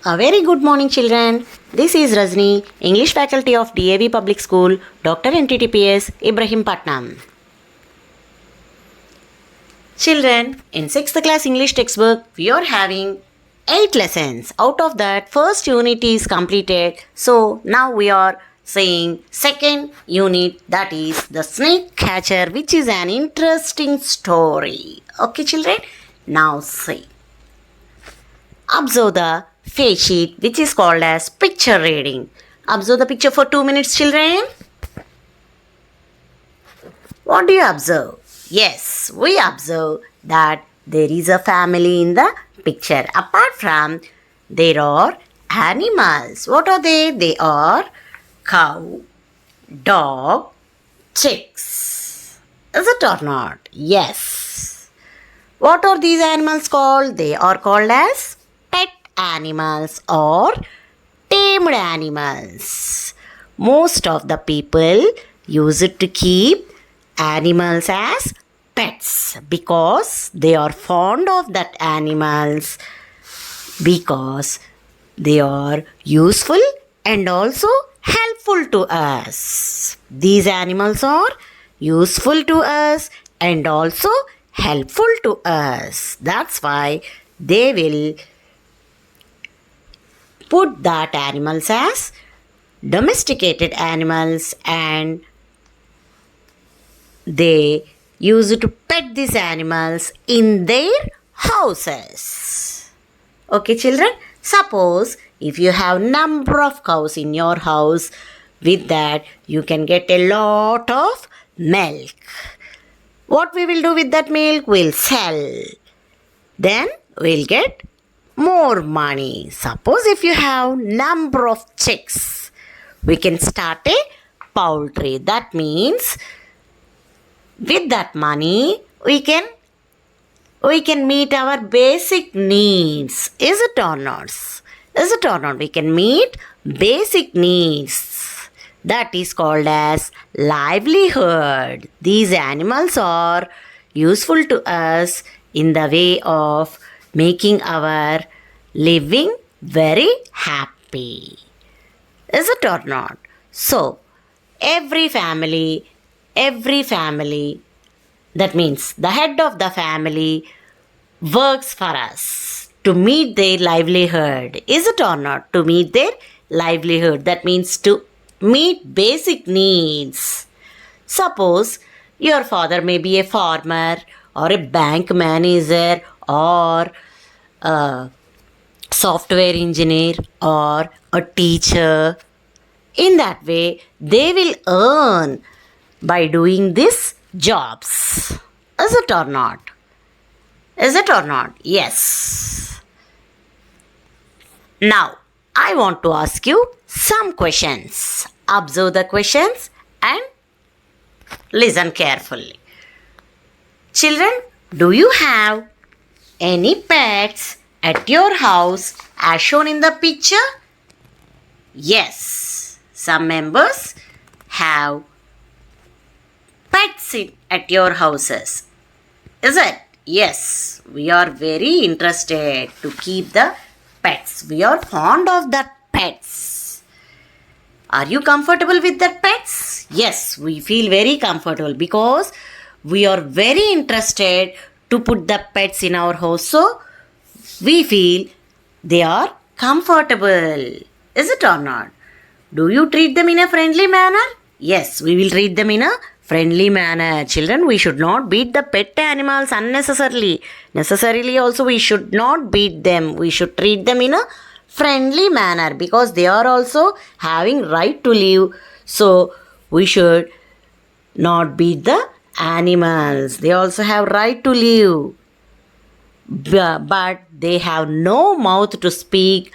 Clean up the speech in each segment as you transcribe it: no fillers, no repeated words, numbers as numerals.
A very good morning, children. This is Rajni, English faculty of DAV Public School, Dr. NTTPS, Ibrahimpatnam. Children, in 6th class English textbook, we are having 8 lessons. Out of that, first unit is completed. So, now we are saying second unit, that is the snake catcher, which is an interesting story. Okay, children? Now say. Observe the face sheet, which is called as picture reading. Observe the picture for 2 minutes, children. What do you observe? Yes, we observe that there is a family in the picture. Apart from, there are animals. What are they? They are cow, dog, chicks. Is it or not? Yes. What are these animals called? They are called as pet animals or tamed animals. Most of the people use it to keep animals as pets because they are fond of that animals, because they are useful and also helpful to us. These animals are useful to us and also helpful to us. That's why they will put that animals as domesticated animals, and they use to pet these animals in their houses. Okay, children? Suppose if you have number of cows in your house, with that you can get a lot of milk. What we will do with that milk? We'll sell. Then we'll get more money. Suppose if you have number of chicks, we can start a poultry. That means with that money, we can meet our basic needs. Is it or not? Is it or not? We can meet basic needs. That is called as livelihood. These animals are useful to us in the way of making our living very happy. Is it or not? So, every family, that means the head of the family works for us to meet their livelihood. Is it or not? To meet their livelihood. That means to meet basic needs. Suppose your father may be a farmer or a bank manager or a software engineer or a teacher. In that way, they will earn by doing these jobs. Is it or not? Is it or not? Yes. Now, I want to ask you some questions. Observe the questions and listen carefully. Children, do you have any pets at your house as shown in the picture? Yes. Some members have pets at your houses. Is it? Yes. We are very interested to keep the pets. We are fond of the pets. Are you comfortable with the pets? Yes, we feel very comfortable because we are very interested to put the pets in our house. So, we feel they are comfortable. Is it or not? Do you treat them in a friendly manner? Yes, we will treat them in a friendly manner. Children, we should not beat the pet animals unnecessarily. Necessarily also we should not beat them. We should treat them in a friendly manner because they are also having right to live. So we should not beat the animals. They also have right to live. But they have no mouth to speak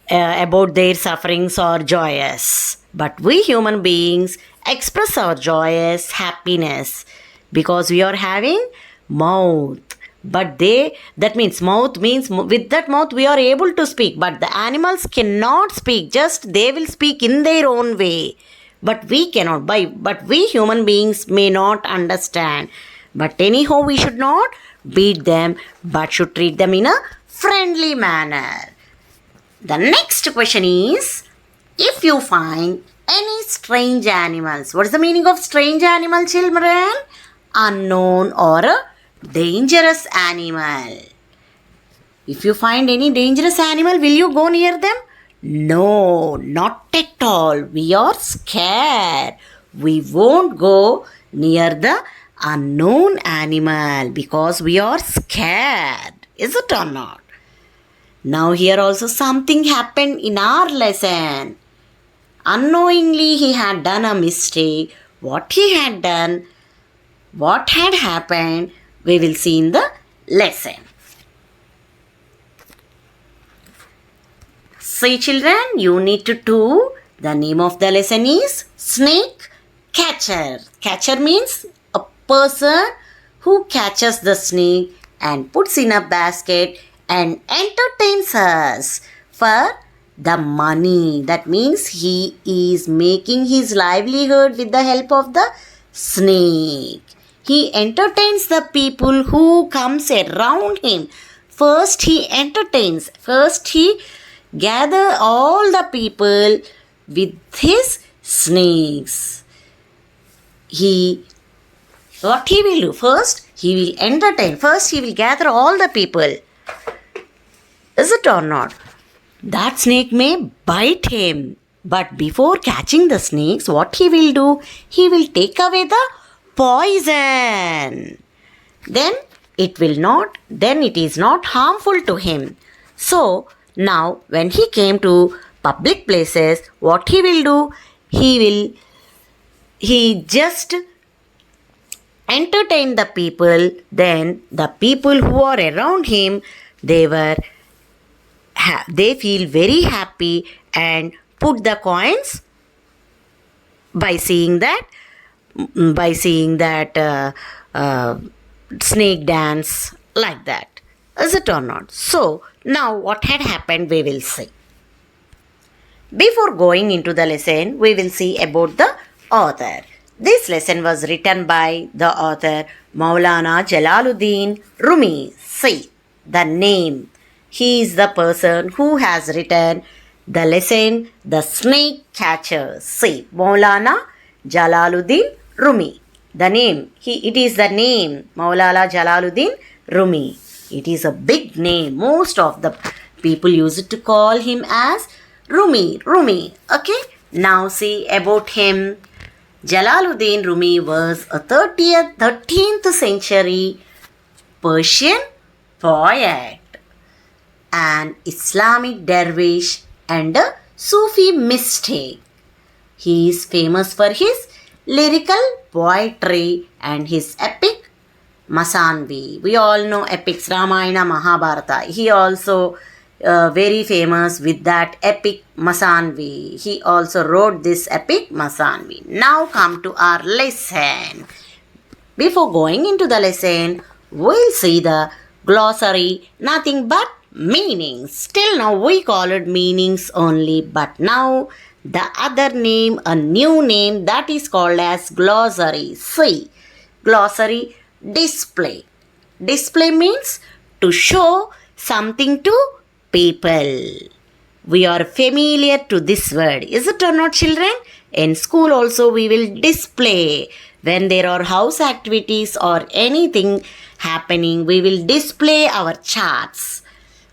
about their sufferings or joys. But we human beings express our joyous happiness because we are having mouth. But that means mouth means with that mouth we are able to speak. But the animals cannot speak. Just they will speak in their own way. But we cannot. But we human beings may not understand. But anyhow, we should not beat them, but should treat them in a friendly manner. The next question is, if you find any strange animals, what is the meaning of strange animal, children? Unknown or a dangerous animal. If you find any dangerous animal, will you go near them? No, not at all. We are scared. We won't go near the unknown animal because we are scared. Is it or not? Now here also something happened in our lesson. Unknowingly he had done a mistake. What he had done, what had happened, we will see in the lesson. See children, Unit 2, the name of the lesson is Snake Catcher. Catcher means a person who catches the snake and puts in a basket and entertains us for the money. That means he is making his livelihood with the help of the snake. He entertains the people who comes around him. First he entertains. First he gather all the people with his snakes. What he will do? First he will entertain. First he will gather all the people. Is it or not? That snake may bite him. But before catching the snakes, what he will do? He will take away the poison. Then it is not harmful to him. So now when he came to public places, what he will do? He just entertain the people. Then the people who are around him, they feel very happy and put the coins by seeing that snake dance like that. Is it or not? So now what had happened we will see. Before going into the lesson, we will see about the author. This lesson was written by the author Maulana Jalaluddin Rumi. See the name. He is the person who has written the lesson, The Snake Catcher. See, Maulana Jalaluddin Rumi. The name, it is the name, Maulana Jalaluddin Rumi. It is a big name. Most of the people used to call him as Rumi. Okay, now see about him. Jalaluddin Rumi was a 13th century Persian poet, an Islamic dervish and a Sufi mystic. He is famous for his lyrical poetry and his epic Masanvi. We all know epics, Ramayana, Mahabharata. He also very famous with that epic Masanvi. He also wrote this epic Masanvi. Now come to our lesson. Before going into the lesson, we'll see the glossary, nothing but meanings. Till now we call it meanings only, but now the other name, a new name that is called as glossary. See, glossary, display. Display means to show something to people. We are familiar to this word. Is it or not, children? In school also we will display. When there are house activities or anything happening, we will display our charts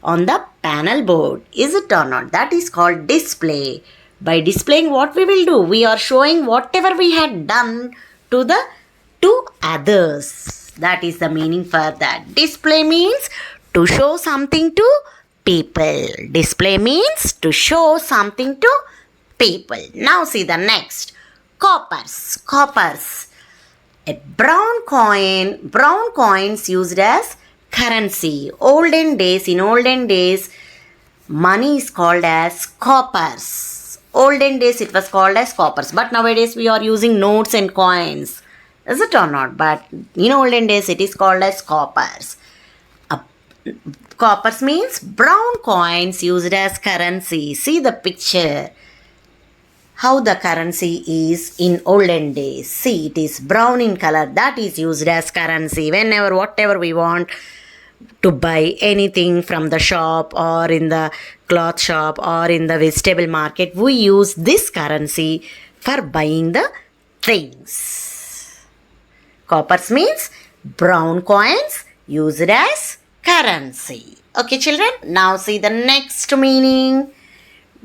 on the panel board. Is it or not? That is called display. By displaying, what we will do? We are showing whatever we had done to others. That is the meaning for that. Display means to show something to people. Display means to show something to people. Now see the next. Coppers. Coppers. A brown coin. Brown coins used as currency. In olden days, money is called as coppers. Olden days it was called as coppers. But nowadays we are using notes and coins. Is it or not? But in olden days it is called as coppers. Coppers means brown coins used as currency. See the picture. How the currency is in olden days. See, it is brown in color. That is used as currency. Whenever, whatever we want, to buy anything from the shop or in the cloth shop or in the vegetable market, we use this currency for buying the things. Coppers means brown coins used as currency. Okay, children, now see the next meaning.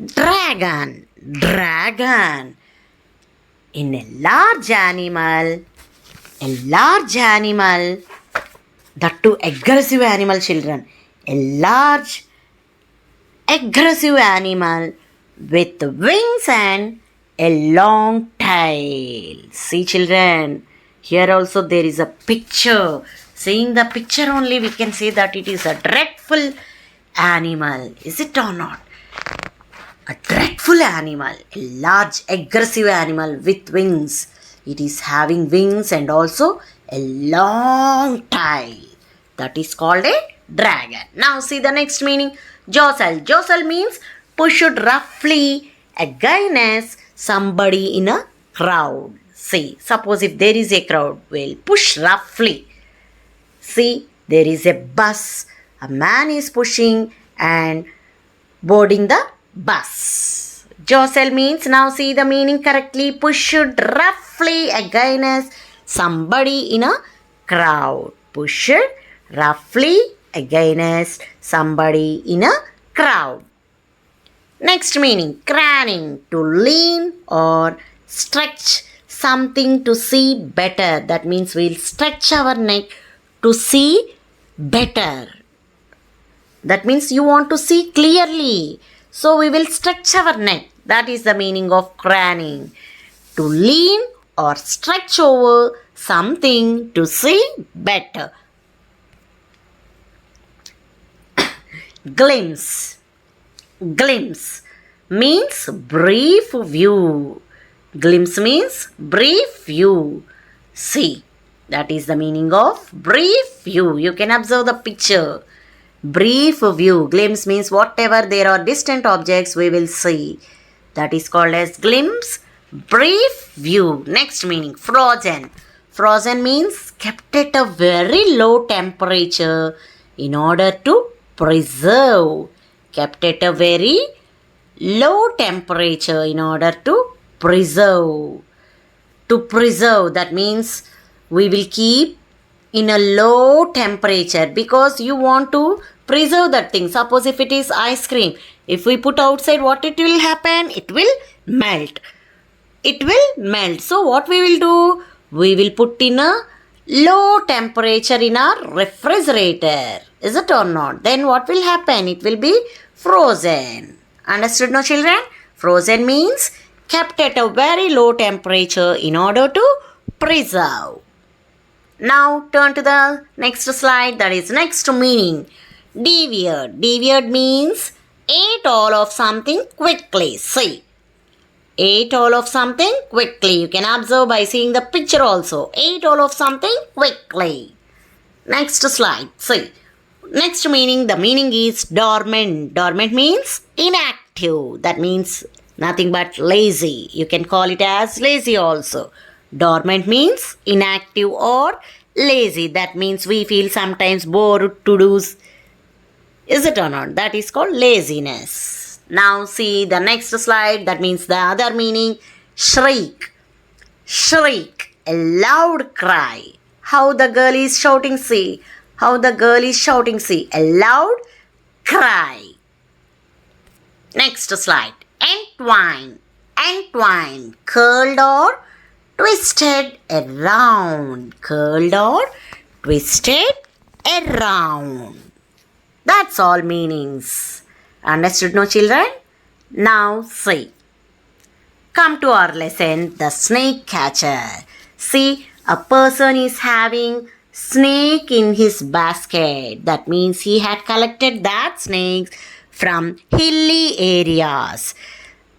Dragon. Dragon. In a large animal, that too aggressive animal, children. A large aggressive animal with wings and a long tail. See, children, here also there is a picture. Seeing the picture only we can say that it is a dreadful animal. Is it or not? A dreadful animal, a large aggressive animal with wings. It is having wings and also a long tail. That is called a dragon. Now see the next meaning. Jostle. Jostle means pushed roughly against somebody in a crowd. See, suppose if there is a crowd, we'll push roughly. See, there is a bus. A man is pushing and boarding the bus. Jostle means, now see the meaning correctly, pushed roughly against somebody in a crowd. Pushed roughly against somebody in a crowd. Next meaning, craning, to lean or stretch something to see better. That means we'll stretch our neck to see better. That means you want to see clearly. So we will stretch our neck. That is the meaning of craning. To lean or stretch over something to see better. Glimpse. Glimpse means brief view. Glimpse means brief view. See, that is the meaning of brief view. You can observe the picture. Brief view. Glimpse means whatever there are distant objects we will see. That is called as glimpse. Brief view. Next meaning, frozen. Frozen means kept at a very low temperature in order to preserve. Kept at a very low temperature in order to preserve. To preserve, that means we will keep in a low temperature because you want to preserve that thing. Suppose if it is ice cream, if we put outside, what it will happen? It will melt. It will melt. So what we will do? We will put in a low temperature in our refrigerator. Is it or not? Then what will happen? It will be frozen. Understood, no children? Frozen means kept at a very low temperature in order to preserve. Now turn to the next slide, that is next meaning. Deviate. Deviate means ate all of something quickly. See, ate all of something quickly. You can observe by seeing the picture also. Ate all of something quickly. Next slide. See, next meaning, the meaning is dormant. Dormant means inactive. That means nothing but lazy. You can call it as lazy also. Dormant means inactive or lazy. That means we feel sometimes bored to do. Is it or not? That is called laziness. Now see the next slide. That means the other meaning. Shriek. Shriek. A loud cry. How the girl is shouting, see. How the girl is shouting, see. A loud cry. Next slide. Entwine. Entwine. Curled or twisted around. Curled or twisted around. That's all meanings. Understood, no children? Now see. Come to our lesson, the snake catcher. See, a person is having snake in his basket. That means he had collected that snakes from hilly areas.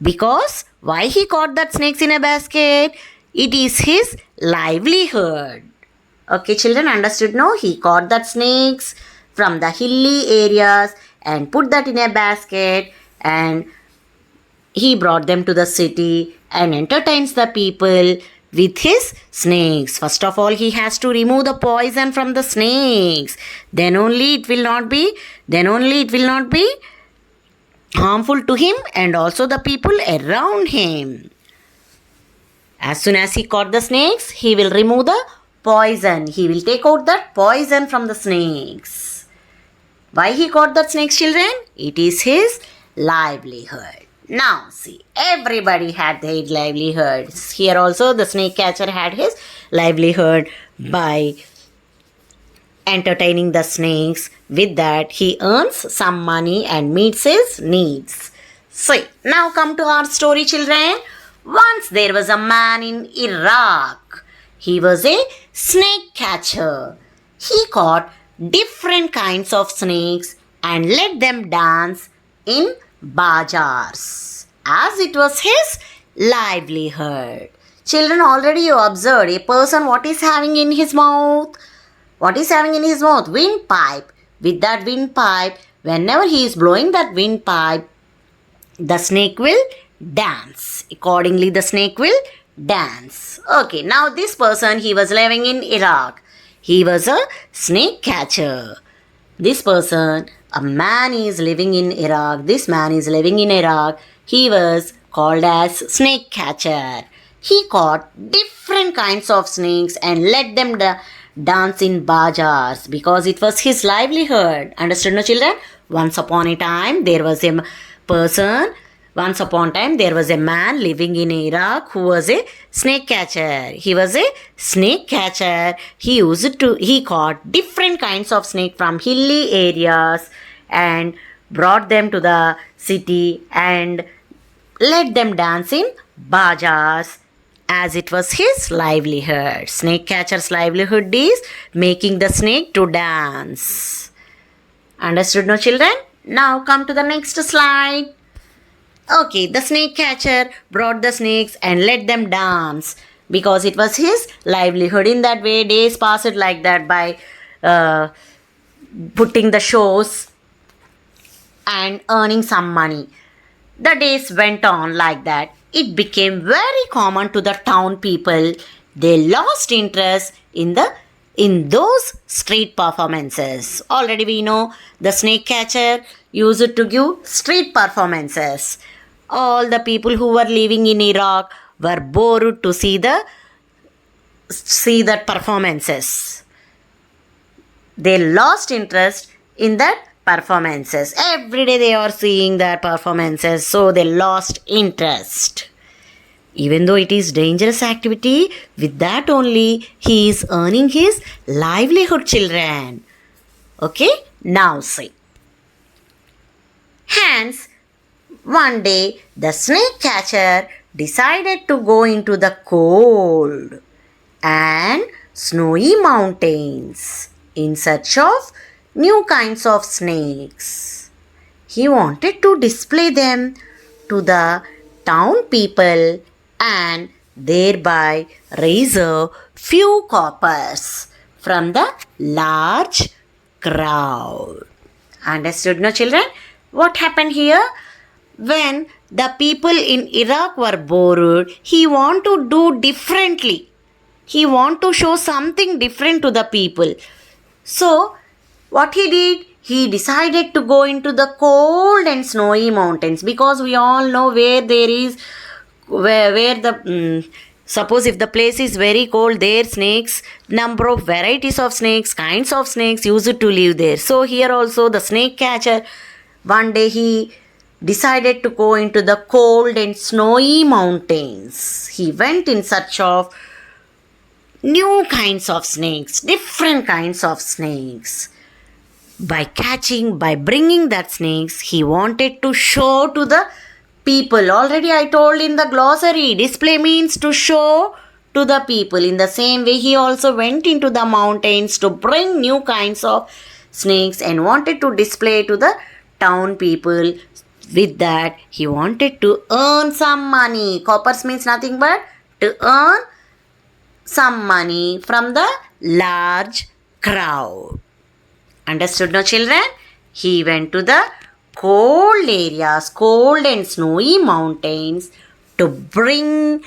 Because why he caught that snakes in a basket? It is his livelihood. Okay, children, understood? No? He caught that snakes from the hilly areas and put that in a basket, and he brought them to the city and entertains the people with his snakes. First of all, he has to remove the poison from the snakes. Then only it will not be harmful to him and also the people around him. As soon as he caught the snakes, he will remove the poison. He will take out that poison from the snakes. Why he caught the snakes, children? It is his livelihood. Now see, everybody had their livelihoods. Here also the snake catcher had his livelihood by entertaining the snakes. With that, he earns some money and meets his needs. So, now come to our story, children. Once there was a man in Iraq. He was a snake catcher. He caught different kinds of snakes and let them dance in bazaars, as it was his livelihood. Children, already you observed a person what is having in his mouth. What is having in his mouth? Windpipe. With that windpipe, whenever he is blowing that windpipe, the snake will dance. Accordingly, the snake will dance. Okay, now this person, he was living in Iraq. He was a snake catcher. This person, a man is living in Iraq. This man is living in Iraq. He was called as snake catcher. He caught different kinds of snakes and let them dance in bazaars because it was his livelihood. Understood, no children? Once upon a time, there was a person. Once upon a time, there was a man living in Iraq who was a snake catcher. He was a snake catcher. He caught different kinds of snake from hilly areas and brought them to the city and let them dance in bazaars, as it was his livelihood. Snake catcher's livelihood is making the snake to dance. Understood, no children? Now come to the next slide. Okay, the snake catcher brought the snakes and let them dance because it was his livelihood. In that way, days passed like that by putting the shows and earning some money. The days went on like that. It became very common to the town people. They lost interest in those street performances. Already we know the snake catcher used to give street performances. All the people who were living in Iraq were bored to see the performances. They lost interest in that performances. Every day they are seeing their performances, so they lost interest. Even though it is dangerous activity, with that only he is earning his livelihood, children. Okay, now see. Hence, one day the snake catcher decided to go into the cold and snowy mountains in search of new kinds of snakes. He wanted to display them to the town people and thereby raise a few coppers from the large crowd. Understood, no children? What happened here? When the people in Iraq were bored, he wanted to do differently. He wanted to show something different to the people. So, what he did? He decided to go into the cold and snowy mountains because we all know where there is, suppose if the place is very cold, there snakes, number of varieties of snakes, kinds of snakes used to live there. So here also the snake catcher, one day he decided to go into the cold and snowy mountains. He went in search of new kinds of snakes, different kinds of snakes. By bringing that snakes, he wanted to show to the people. Already I told in the glossary, display means to show to the people. In the same way, he also went into the mountains to bring new kinds of snakes and wanted to display to the town people. With that, he wanted to earn some money. Coppers means nothing but to earn some money from the large crowd. Understood, no children? He went to the cold areas, cold and snowy mountains to bring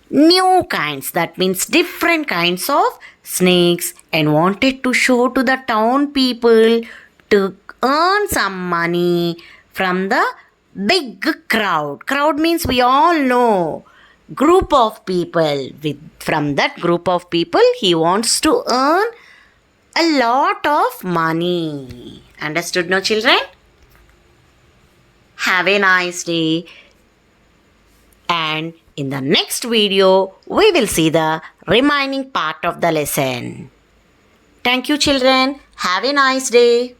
new kinds, that means different kinds of snakes, and wanted to show to the town people to earn some money from the big crowd. Crowd means we all know group of people. From that group of people he wants to earn a lot of money. Understood, no children? Have a nice day. And in the next video, we will see the remaining part of the lesson. Thank you, children. Have a nice day.